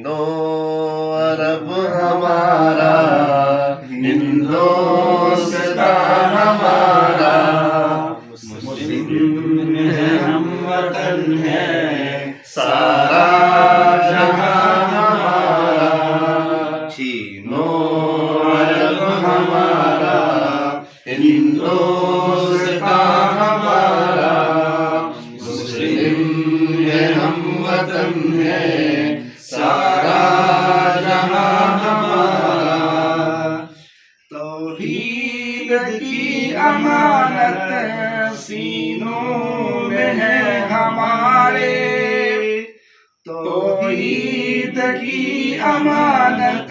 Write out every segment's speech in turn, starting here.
Chino अरब हमारा, हिंदुस्तान हमारा, मुस्लिम है हम वतन है, सारा जहां हमारा। चीनो अरब हमारा, हिंदुस्तान हमारा, मुस्लिम है हम वतन है, सारा जहां हमारा। तौहीद की अमानत सीनों में है हमारे, तौहीद की अमानत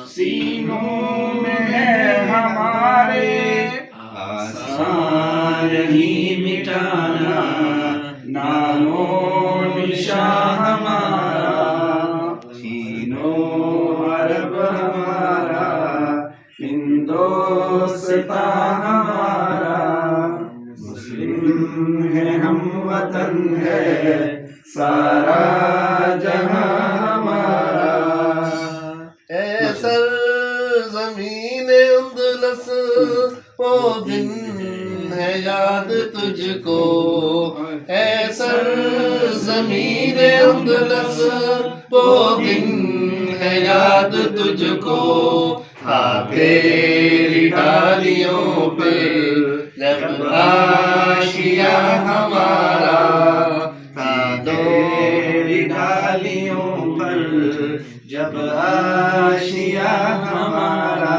सीनों में है हमारे। आसान नहीं मिटाना नामो निशान हमारा, चीनो अरब हमारा, हिंदुस्तान हमारा, मुस्लिम है हम वतन है, सारा जहां हमारा। ऐ सरज़मीने अंदलस वो दिन है याद तुझको, ऐ सरज़मीने अंदलस वो दिन है याद तुझको। हाँ तेरी डालियों पे जब आशिया हमारा, हाँ तेरी डालियों पर जब आशिया हमारा।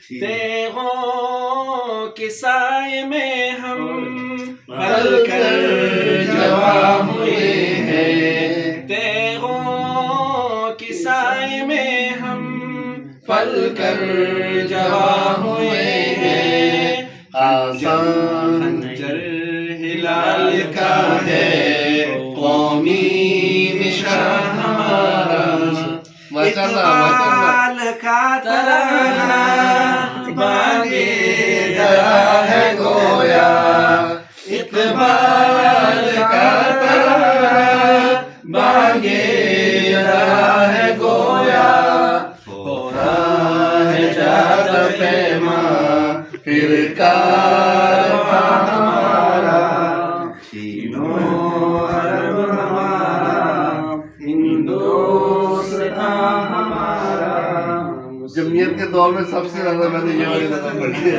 तेगों के साए में हम पल कर जवा हुए हैं, तेगों के साए में हम पल कर जवा हुए हैं। खंजर हिलाल का है कौमी निशान हमारा, इकबाल का तराना बागे दरा है गोया, इकबाल का तराना बागे दरा है गोया। हो रहा है जादा पैमा फिर कारवां हमारा, चीनो अरब हमारा, हिंदुस्तान हमारा। जमयत के दौर में सबसे ज्यादा मैंने ये वाली नज़म पढ़ी है।